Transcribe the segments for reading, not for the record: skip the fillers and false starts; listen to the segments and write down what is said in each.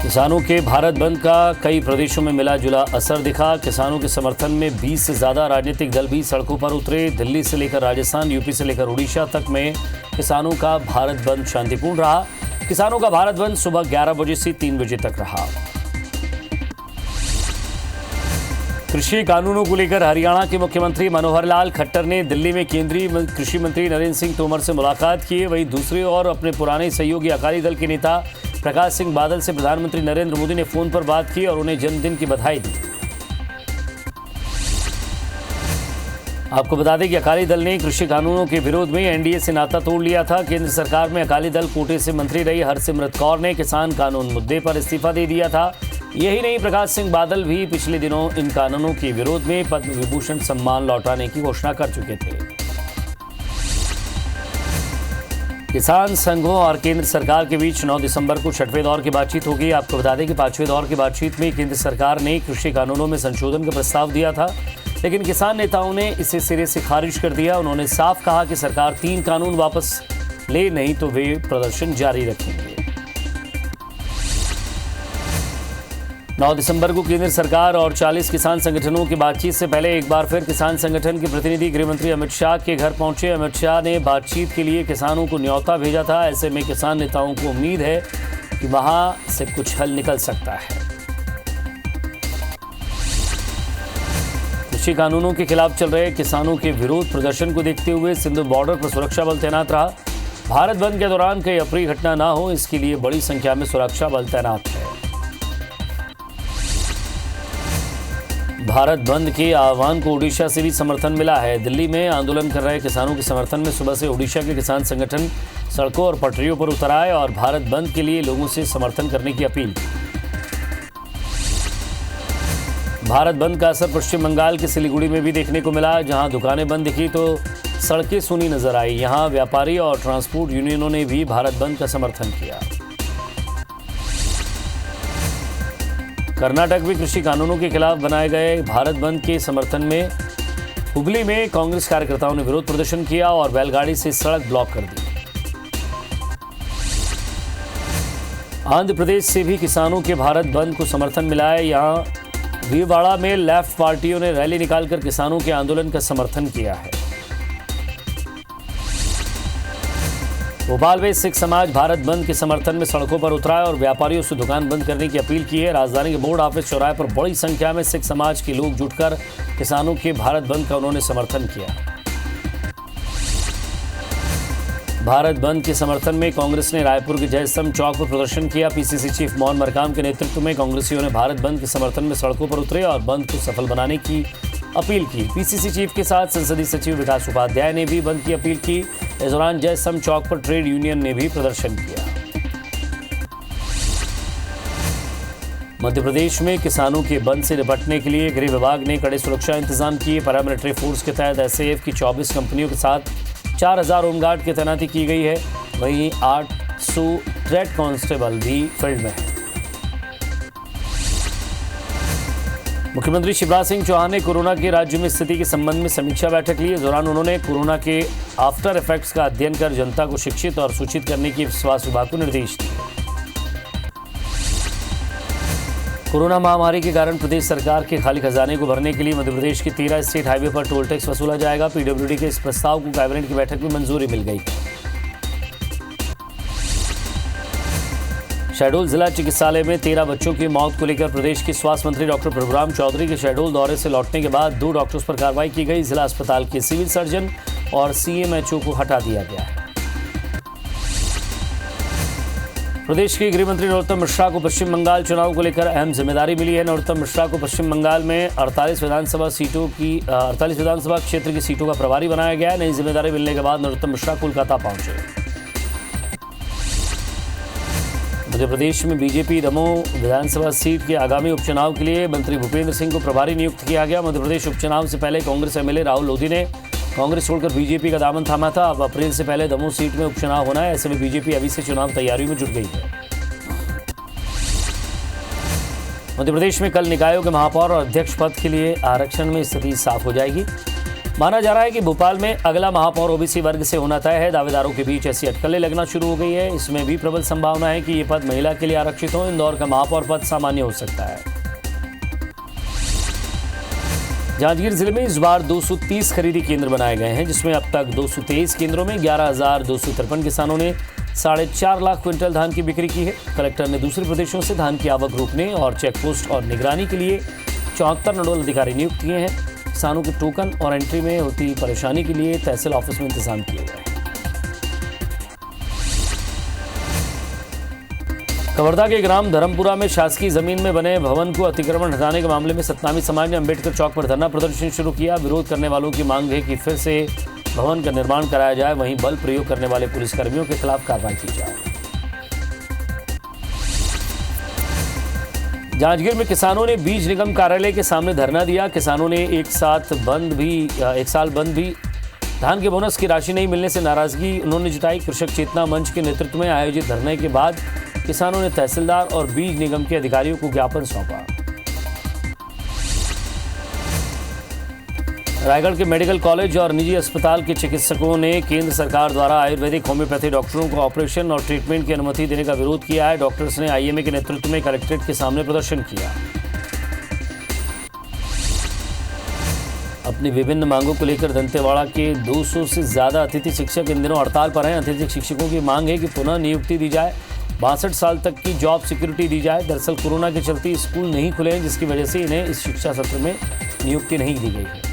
किसानों के भारत बंद का कई प्रदेशों में मिला जुला असर दिखा। किसानों के समर्थन में 20 से ज़्यादा राजनीतिक दल भी सड़कों पर उतरे। दिल्ली से लेकर राजस्थान, यूपी से लेकर उड़ीसा तक में किसानों का भारत बंद शांतिपूर्ण रहा। किसानों का भारत बंद सुबह 11 बजे से 3 बजे तक रहा। कृषि कानूनों को लेकर हरियाणा के मुख्यमंत्री मनोहर लाल खट्टर ने दिल्ली में केंद्रीय कृषि मंत्री नरेंद्र सिंह तोमर से मुलाकात की। वहीं दूसरी ओर अपने पुराने सहयोगी अकाली दल के नेता प्रकाश सिंह बादल से प्रधानमंत्री नरेंद्र मोदी ने फोन पर बात की और उन्हें जन्मदिन की बधाई दी। आपको बता दें कि अकाली दल ने कृषि कानूनों के विरोध में एनडीए से नाता तोड़ लिया था। केंद्र सरकार में अकाली दल कोटे से मंत्री रही हरसिमरत कौर ने किसान कानून मुद्दे पर इस्तीफा दे दिया था। यही नहीं, प्रकाश सिंह बादल भी पिछले दिनों इन कानूनों के विरोध में पद्म विभूषण सम्मान लौटाने की घोषणा कर चुके थे। किसान संघों और केंद्र सरकार के बीच 9 दिसंबर को 6वें दौर की बातचीत होगी। आपको बता दें कि 5वें दौर की बातचीत में केंद्र सरकार ने कृषि कानूनों में संशोधन का प्रस्ताव दिया था, लेकिन किसान नेताओं ने इसे सिरे से खारिज कर दिया। उन्होंने साफ कहा कि सरकार 3 कानून वापस ले, नहीं तो वे प्रदर्शन जारी रखेंगे। 9 दिसंबर को केंद्र सरकार और 40 किसान संगठनों की बातचीत से पहले एक बार फिर किसान संगठन के प्रतिनिधि गृह मंत्री अमित शाह के घर पहुंचे। अमित शाह ने बातचीत के लिए किसानों को न्योता भेजा था। ऐसे में किसान नेताओं को उम्मीद है कि वहां से कुछ हल निकल सकता है। कृषि कानूनों के खिलाफ चल रहे किसानों के विरोध प्रदर्शन को देखते हुए सिंधु बॉर्डर पर सुरक्षा बल तैनात रहा। भारत बंद के दौरान कोई अप्रिय घटना ना हो, इसके लिए बड़ी संख्या में सुरक्षा बल तैनात है। भारत बंद के आह्वान को उड़ीसा से भी समर्थन मिला है। दिल्ली में आंदोलन कर रहे किसानों के समर्थन में सुबह से उड़ीसा के किसान संगठन सड़कों और पटरियों पर उतर आए और भारत बंद के लिए लोगों से समर्थन करने की अपील की। भारत बंद का असर पश्चिम बंगाल के सिलीगुड़ी में भी देखने को मिला। जहां दुकानें बंद दिखी तो सड़कें सूनी नजर आई। यहां व्यापारी और ट्रांसपोर्ट यूनियनों ने भी भारत बंद का समर्थन किया। कर्नाटक में कृषि कानूनों के खिलाफ बनाए गए भारत बंद के समर्थन में हुगली में कांग्रेस कार्यकर्ताओं ने विरोध प्रदर्शन किया और बैलगाड़ी से सड़क ब्लॉक कर दी। आंध्र प्रदेश से भी किसानों के भारत बंद को समर्थन मिला है। यहां विजयवाड़ा में लेफ्ट पार्टियों ने रैली निकालकर किसानों के आंदोलन का समर्थन किया है। भोपाल में सिख समाज भारत बंद के समर्थन में सड़कों पर उतरा है और व्यापारियों से दुकान बंद करने की अपील की है। राजधानी के बोर्ड ऑफिस चौराहे पर बड़ी संख्या में सिख समाज के लोग जुटकर किसानों के भारत बंद का उन्होंने समर्थन किया। भारत बंद के समर्थन में कांग्रेस ने रायपुर के जय स्तंभ चौक पर प्रदर्शन किया। पीसीसी चीफ मोहन मरकाम के नेतृत्व में कांग्रेसियों ने भारत बंद के समर्थन में सड़कों पर उतरे और बंद को सफल बनाने की अपील की। पीसीसी चीफ के साथ संसदीय सचिव विकास उपाध्याय ने भी बंद की अपील की। इस दौरान जय स्तंभ चौक पर ट्रेड यूनियन ने भी प्रदर्शन किया। मध्य प्रदेश में किसानों के बंद से निपटने के लिए गृह विभाग ने कड़े सुरक्षा इंतजाम किए। पैरामिलिट्री फोर्स के तहत एसएएफ की 24 कंपनियों के साथ 4000 होमगार्ड की तैनाती की गई है। वहीं 800 ट्रेड कांस्टेबल भी फील्ड में हैं। मुख्यमंत्री शिवराज सिंह चौहान ने कोरोना के राज्य में स्थिति के संबंध में समीक्षा बैठक ली। इस दौरान उन्होंने कोरोना के आफ्टर इफेक्ट्स का अध्ययन कर जनता को शिक्षित और सूचित करने की स्वास्थ्य विभाग को निर्देश दिए। कोरोना महामारी के कारण प्रदेश सरकार के खाली खजाने को भरने के लिए मध्य प्रदेश के 13 स्टेट हाईवे पर टोल टैक्स वसूला जाएगा। पीडब्ल्यूडी के इस प्रस्ताव को कैबिनेट की बैठक में मंजूरी मिल गई। शहडोल जिला चिकित्सालय में 13 बच्चों की मौत को लेकर प्रदेश के स्वास्थ्य मंत्री डॉक्टर प्रभुराम चौधरी के शहडोल दौरे से लौटने के बाद 2 डॉक्टर्स पर कार्रवाई की गई। जिला अस्पताल के सिविल सर्जन और सीएमएचओ को हटा दिया गया है। प्रदेश के गृह मंत्री नरोत्तम मिश्रा को पश्चिम बंगाल चुनाव को लेकर अहम जिम्मेदारी मिली है। नरोत्तम मिश्रा को पश्चिम बंगाल में 48 विधानसभा क्षेत्र की सीटों का प्रभारी बनाया गया है। नई जिम्मेदारी मिलने के बाद नरोत्तम मिश्रा कोलकाता पहुंचे। मध्य प्रदेश में बीजेपी दमोह विधानसभा सीट के आगामी उपचुनाव के लिए मंत्री भूपेंद्र सिंह को प्रभारी नियुक्त किया गया। मध्य प्रदेश उपचुनाव से पहले कांग्रेस एमएलए राहुल लोधी ने कांग्रेस छोड़कर बीजेपी का दामन थामा था। अब अप्रैल से पहले दमोह सीट में उपचुनाव होना है। ऐसे में बीजेपी अभी से चुनाव तैयारियों में जुट गई है। मध्य प्रदेश में कल निकायों के महापौर और अध्यक्ष पद के लिए आरक्षण में स्थिति साफ हो जाएगी। माना जा रहा है कि भोपाल में अगला महापौर ओबीसी वर्ग से होना तय है। दावेदारों के बीच ऐसी अटकलें लगना शुरू हो गई है। इसमें भी प्रबल संभावना है कि ये पद महिला के लिए आरक्षित हो। इंदौर का महापौर पद सामान्य हो सकता है। जांजगीर जिले में इस बार 230 खरीदी केंद्र बनाए गए हैं, जिसमें अब तक 223 केंद्रों में 11,253 किसानों ने 4.5 लाख क्विंटल धान की बिक्री की है। कलेक्टर ने दूसरे प्रदेशों से धान की आवक रोकने और चेकपोस्ट और निगरानी के लिए 74 नोडल अधिकारी नियुक्त किए हैं। किसानों के टोकन और एंट्री में होती परेशानी के लिए तहसील ऑफिस में इंतजाम किए गए। कवर्धा के ग्राम धर्मपुरा में शासकीय जमीन में बने भवन को अतिक्रमण हटाने के मामले में सतनामी समाज ने अंबेडकर चौक पर धरना प्रदर्शन शुरू किया। विरोध करने वालों की मांग है कि फिर से भवन का निर्माण कराया जाए, वहीं बल प्रयोग करने वाले पुलिसकर्मियों के खिलाफ कार्रवाई की जाए। जांजगीर में किसानों ने बीज निगम कार्यालय के सामने धरना दिया। किसानों ने एक साल बंद भी धान के बोनस की राशि नहीं मिलने से नाराजगी उन्होंने जताई। कृषक चेतना मंच के नेतृत्व में आयोजित धरने के बाद किसानों ने तहसीलदार और बीज निगम के अधिकारियों को ज्ञापन सौंपा। रायगढ़ के मेडिकल कॉलेज और निजी अस्पताल के चिकित्सकों ने केंद्र सरकार द्वारा आयुर्वेदिक होम्योपैथी डॉक्टरों को ऑपरेशन और ट्रीटमेंट की अनुमति देने का विरोध किया है। डॉक्टर्स ने आईएमए के नेतृत्व में कलेक्ट्रेट के सामने प्रदर्शन किया। अपनी विभिन्न मांगों को लेकर दंतेवाड़ा के 200 से ज्यादा अतिथि शिक्षक इन दिनों हड़ताल पर हैं। अतिथि शिक्षकों की मांग है कि पुनः नियुक्ति दी जाए, 62 साल तक की जॉब सिक्योरिटी दी जाए। दरअसल कोरोना के चलते स्कूल नहीं खुले हैं, जिसकी वजह से इन्हें इस शिक्षा सत्र में नियुक्ति नहीं दी गई है।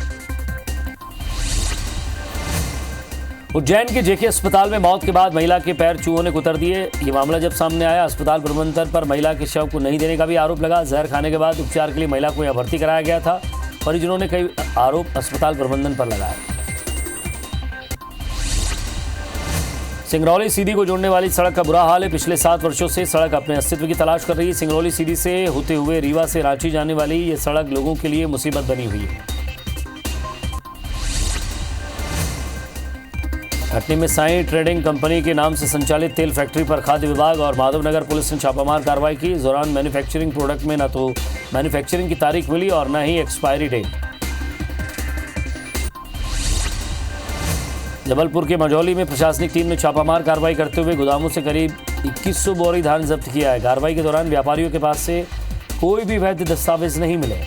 उज्जैन के जेके अस्पताल में मौत के बाद महिला के पैर चूहों ने कुतर दिए। ये मामला जब सामने आया, अस्पताल प्रबंधन पर महिला के शव को नहीं देने का भी आरोप लगा। जहर खाने के बाद उपचार के लिए महिला को यहां भर्ती कराया गया था। परिजनों ने कई आरोप अस्पताल प्रबंधन पर लगाए। सिंगरौली सीधी को जोड़ने वाली सड़क का बुरा हाल है। पिछले 7 वर्षों से सड़क अपने अस्तित्व की तलाश कर रही है। सिंगरौली सीधी से होते हुए रीवा से रांची जाने वाली ये सड़क लोगों के लिए मुसीबत बनी हुई है। हटनी में साई ट्रेडिंग कंपनी के नाम से संचालित तेल फैक्ट्री पर खाद्य विभाग और माधवनगर पुलिस ने छापामार कार्रवाई की। इस दौरान मैन्युफैक्चरिंग प्रोडक्ट में न तो मैन्युफैक्चरिंग की तारीख मिली और न ही एक्सपायरी डेट। जबलपुर के मझौली में प्रशासनिक टीम ने छापामार कार्रवाई करते हुए गोदामों से करीब 2100 बोरी धान जब्त किया है। कार्रवाई के दौरान व्यापारियों के पास से कोई भी वैध दस्तावेज नहीं मिले।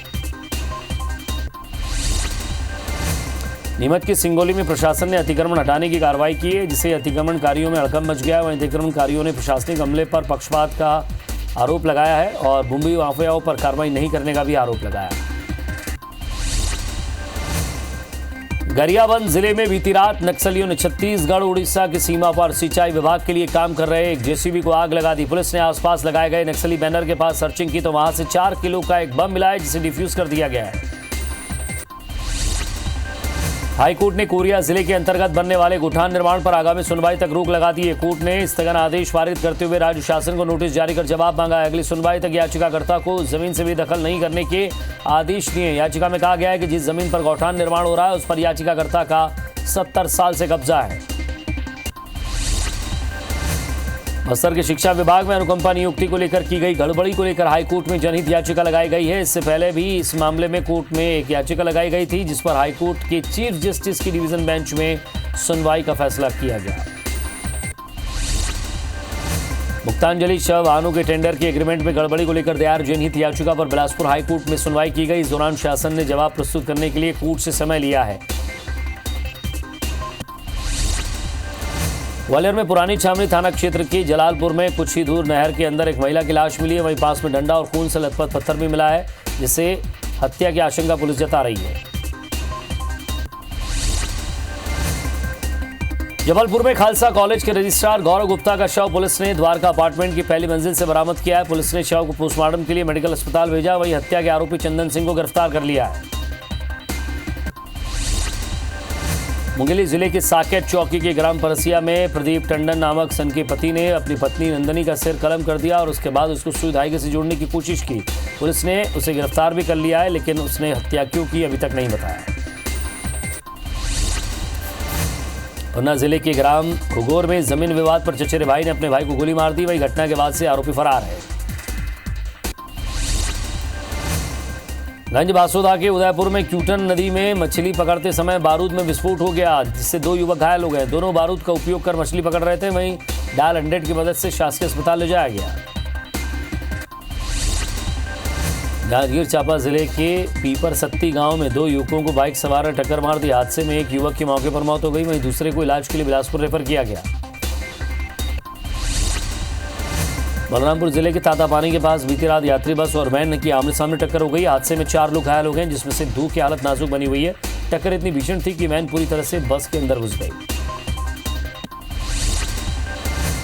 नीमच के सिंगोली में प्रशासन ने अतिक्रमण हटाने की कार्रवाई की है, जिससे अतिक्रमणकारियों में हड़कंप मच गया। वहीं अतिक्रमणकारियों ने प्रशासनिक अमले पर पक्षपात का आरोप लगाया है और भूमि माफियाओं पर कार्रवाई नहीं करने का भी आरोप लगाया। गरियाबंद जिले में बीती रात नक्सलियों ने छत्तीसगढ़ उड़ीसा की सीमा पर सिंचाई विभाग के लिए काम कर रहे एक जेसीबी को आग लगा दी। पुलिस ने आसपास लगाए गए नक्सली बैनर के पास सर्चिंग की तो वहां से 4 किलो का एक बम मिला है, जिसे डिफ्यूज कर दिया गया है। हाईकोर्ट ने कोरिया जिले के अंतर्गत बनने वाले गोठान निर्माण पर आगामी सुनवाई तक रोक लगा दी है। कोर्ट ने स्थगन आदेश पारित करते हुए राज्य शासन को नोटिस जारी कर जवाब मांगा है। अगली सुनवाई तक याचिकाकर्ता को जमीन से भी दखल नहीं करने के आदेश दिए। याचिका में कहा गया है कि जिस जमीन पर गौठान निर्माण हो रहा है उस पर याचिकाकर्ता का 70 साल से कब्जा है। बस्तर के शिक्षा विभाग में अनुकंपा नियुक्ति को लेकर की गई गड़बड़ी को लेकर हाईकोर्ट में जनहित याचिका लगाई गई है। इससे पहले भी इस मामले में कोर्ट में एक याचिका लगाई गई थी, जिस पर हाईकोर्ट के चीफ जस्टिस की डिवीजन बेंच में सुनवाई का फैसला किया गया। मुक्तांजलि शव वाहनों के टेंडर के एग्रीमेंट में गड़बड़ी को लेकर दायर जनहित याचिका पर बिलासपुर हाईकोर्ट में सुनवाई की गई। इस दौरान शासन ने जवाब प्रस्तुत करने के लिए कोर्ट से समय लिया है। ग्वालियर में पुरानी छावनी थाना क्षेत्र के जलालपुर में कुछ ही दूर नहर के अंदर एक महिला की लाश मिली है। वहीं पास में डंडा और खून से लथपथ पत्थर भी मिला है, जिससे हत्या की आशंका पुलिस जता रही है। जबलपुर में खालसा कॉलेज के रजिस्ट्रार गौरव गुप्ता का शव पुलिस ने द्वारका अपार्टमेंट की पहली मंजिल से बरामद किया है। पुलिस ने शव को पोस्टमार्टम के लिए मेडिकल अस्पताल भेजा। वहीं हत्या के आरोपी चंदन सिंह को गिरफ्तार कर लिया है। मुंगेली जिले के साकेत चौकी के ग्राम परसिया में प्रदीप टंडन नामक सन के पति ने अपनी पत्नी नंदनी का सिर कलम कर दिया और उसके बाद उसको सुई धागे से जोड़ने की कोशिश की। पुलिस ने उसे गिरफ्तार भी कर लिया है, लेकिन उसने हत्या क्यों की अभी तक नहीं बताया। पन्ना जिले के ग्राम घुगोर में जमीन विवाद पर चचेरे भाई ने अपने भाई को गोली मार दी। वही घटना के बाद से आरोपी फरार है। गंज बासोदा के उदयपुर में क्यूटन नदी में मछली पकड़ते समय बारूद में विस्फोट हो गया, जिससे 2 युवक घायल हो गए। दोनों बारूद का उपयोग कर मछली पकड़ रहे थे। वहीं डायल 100 की मदद से शासकीय अस्पताल ले जाया गया। जांजगीर चांपा जिले के पीपर सत्ती गांव में 2 युवकों को बाइक सवार ने टक्कर मार दी। हादसे में एक युवक की मौके पर मौत हो गई, वहीं दूसरे को इलाज के लिए बिलासपुर रेफर किया गया। बलरामपुर जिले के तातापानी के पास बीती रात यात्री बस और वैन की आमने सामने टक्कर हो गई। हादसे में 4 लोग घायल हो गए, जिसमें से 2 की हालत नाजुक बनी हुई है। टक्कर इतनी भीषण थी कि वैन पूरी तरह से बस के अंदर घुस गई।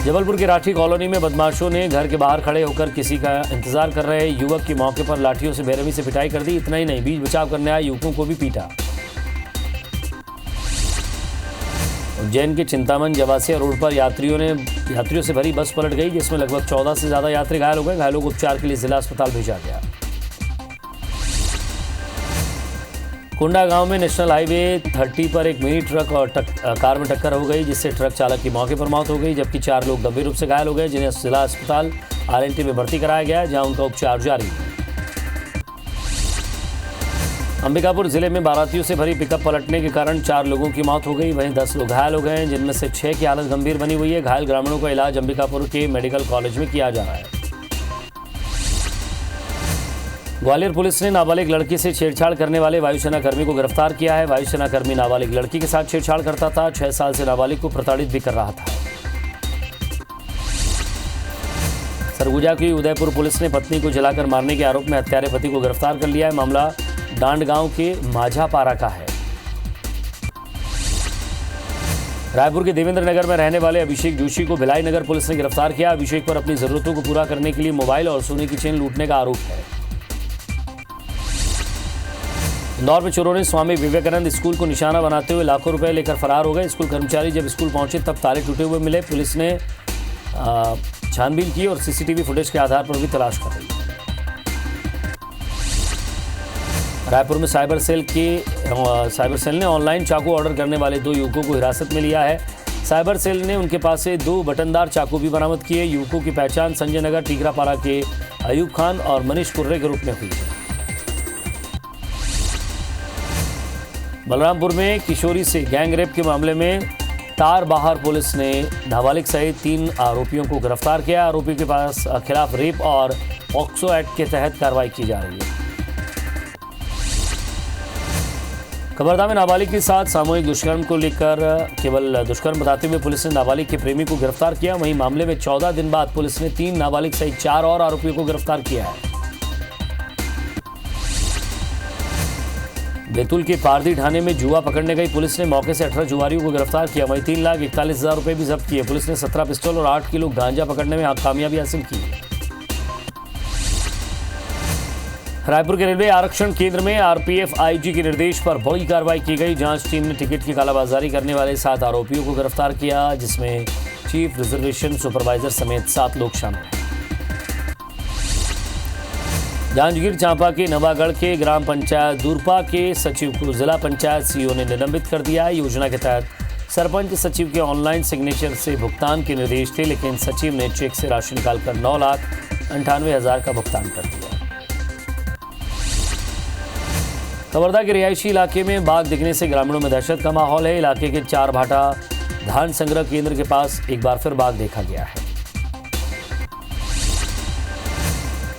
जबलपुर के राठी कॉलोनी में बदमाशों ने घर के बाहर खड़े होकर किसी का इंतजार कर रहे युवक की मौके पर लाठियों से बेरहमी से पिटाई कर दी। इतना ही नहीं, बीच बचाव करने आए युवकों को भी पीटा। उज्जैन के चिंतामन जवासिया रोड पर यात्रियों से भरी बस पलट गई, जिसमें लगभग 14 से ज्यादा यात्री घायल हो गए। घायलों को उपचार के लिए जिला अस्पताल भेजा गया। कुंडा गांव में नेशनल हाईवे 30 पर एक मिनी ट्रक और कार में टक्कर हो गई, जिससे ट्रक चालक की मौके पर मौत हो गई, जबकि 4 लोग गंभीर रूप से घायल हो गए, जिन्हें जिला अस्पताल RNT में भर्ती कराया गया है, जहां उनका उपचार जारी है। अंबिकापुर जिले में बारातियों से भरी पिकअप पलटने के कारण 4 लोगों की मौत हो गई, वहीं 10 लोग घायल हो गए, जिनमें से 6 की हालत गंभीर बनी हुई है। घायल ग्रामीणों का इलाज अंबिकापुर के मेडिकल कॉलेज में किया जा रहा है। ग्वालियर पुलिस ने नाबालिग लड़की से छेड़छाड़ करने वाले वायुसेना कर्मी को गिरफ्तार किया है। वायुसेना कर्मी नाबालिग लड़की के साथ छेड़छाड़ करता था। 6 साल से नाबालिग को प्रताड़ित भी कर रहा था। सरगुजा की उदयपुर पुलिस ने पत्नी को जलाकर मारने के आरोप में हत्यारे पति को गिरफ्तार कर लिया है। मामला डांड गांव के माझापारा का है। रायपुर के देवेंद्र नगर में रहने वाले अभिषेक जोशी को भिलाई नगर पुलिस ने गिरफ्तार किया। अभिषेक पर अपनी जरूरतों को पूरा करने के लिए मोबाइल और सोने की चेन लूटने का आरोप है। इंदौर में चोरों ने स्वामी विवेकानंद स्कूल को निशाना बनाते हुए लाखों रुपए लेकर फरार हो गए। स्कूल कर्मचारी जब स्कूल पहुंचे तब ताले टूटे हुए मिले। पुलिस ने छानबीन की और CCTV फुटेज के आधार पर भी तलाश कर रही है। रायपुर में साइबर सेल ने ऑनलाइन चाकू ऑर्डर करने वाले 2 युवकों को हिरासत में लिया है। साइबर सेल ने उनके पास से 2 बटनदार चाकू भी बरामद किए। युवकों की पहचान संजय नगर टीकरापारा के अयूब खान और मनीष कुर्रे के रूप में हुई है। बलरामपुर में किशोरी से गैंग रेप के मामले में तारबहार पुलिस ने नाबालिग सहित 3 आरोपियों को गिरफ्तार किया। आरोपी के पास खिलाफ रेप और पॉक्सो एक्ट के तहत कार्रवाई की जा रही है। कबरदा में नाबालिग के साथ सामूहिक दुष्कर्म को लेकर केवल दुष्कर्म बताते हुए पुलिस ने नाबालिग के प्रेमी को गिरफ्तार किया। वहीं मामले में 14 दिन बाद पुलिस ने 3 नाबालिग सहित 4 और आरोपियों को गिरफ्तार किया है। बैतूल के पारदी ढाणे में जुआ पकड़ने गई पुलिस ने मौके से 18 जुआरियों को गिरफ्तार किया। वहीं 3,41,000 रुपए भी जब्त किए। पुलिस ने 17 पिस्टल और 8 किलो गांजा पकड़ने में कामयाबी हासिल की। रायपुर के रेलवे आरक्षण केंद्र में RPF IG के निर्देश पर बड़ी कार्रवाई की गई। जांच टीम ने टिकट की कालाबाजारी करने वाले 7 आरोपियों को गिरफ्तार किया, जिसमें चीफ रिजर्वेशन सुपरवाइजर समेत 7 लोग शामिल हैं। जांजगीर चांपा के नवागढ़ के ग्राम पंचायत दूरपा के सचिव को जिला पंचायत CO ने निलंबित कर दिया है। योजना के तहत सरपंच सचिव के ऑनलाइन सिग्नेचर से भुगतान के निर्देश थे, लेकिन सचिव ने चेक से राशि निकालकर 9,98,000 का भुगतान कर दिया। कबरदा के रिहायशी इलाके में बाघ दिखने से ग्रामीणों में दहशत का माहौल है। इलाके के 4 भाटा धान संग्रह केंद्र के पास एक बार फिर बाघ देखा गया है।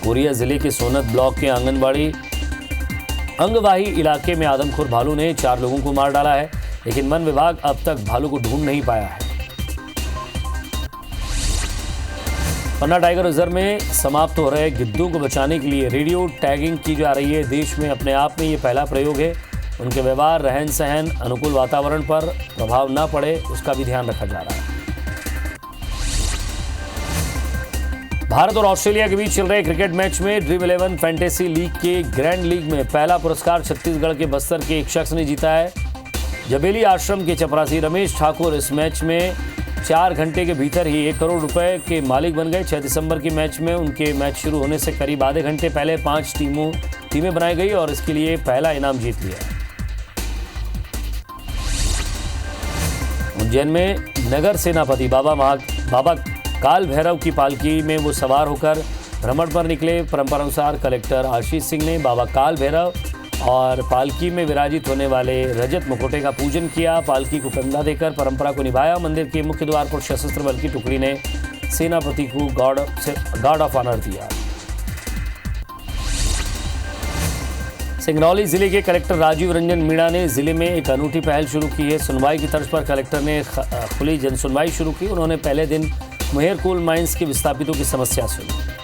कोरिया जिले के सोनत ब्लॉक के अंगवाही इलाके में आदमखोर भालू ने 4 लोगों को मार डाला है, लेकिन वन विभाग अब तक भालू को ढूंढ नहीं पाया है। पन्ना टाइगर रिजर्व में समाप्त हो रहे गिद्धों को बचाने के लिए रेडियो टैगिंग की जा रही है। देश में अपने आप में ये पहला प्रयोग है। उनके व्यवहार, रहन सहन, अनुकूल वातावरण पर प्रभाव न पड़े, उसका भी ध्यान रखा जा रहा है। भारत और ऑस्ट्रेलिया के बीच चल रहे क्रिकेट मैच में ड्रीम 11 फैंटेसी लीग के ग्रैंड लीग में पहला पुरस्कार छत्तीसगढ़ के बस्तर के एक शख्स ने जीता है। जबेली आश्रम के चपरासी रमेश ठाकुर इस मैच में 4 घंटे के भीतर ही 1 करोड़ रुपए के मालिक बन गए। 6 दिसंबर की मैच में उनके मैच शुरू होने से करीब आधे घंटे पहले 5 टीमें बनाई गई और इसके लिए पहला इनाम जीत लिया। उज्जैन में नगर सेनापति बाबा काल भैरव की पालकी में वो सवार होकर भ्रमण पर निकले परंपरानुसार कलेक्टर आशीष सिंह ने बाबा काल भैरव और पालकी में विराजित होने वाले रजत मुकुटे का पूजन किया। पालकी को कंधा देकर परंपरा को निभाया। मंदिर के मुख्य द्वार पर सशस्त्र बल की टुकड़ी ने सेनापति को गार्ड ऑफ ऑनर दिया। सिंगरौली जिले के कलेक्टर राजीव रंजन मीणा ने जिले में एक अनूठी पहल शुरू की है। सुनवाई की तर्ज पर कलेक्टर ने खुली जनसुनवाई शुरू की। उन्होंने पहले दिन मुहेर कोल माइंस के विस्थापितों की समस्या सुनी।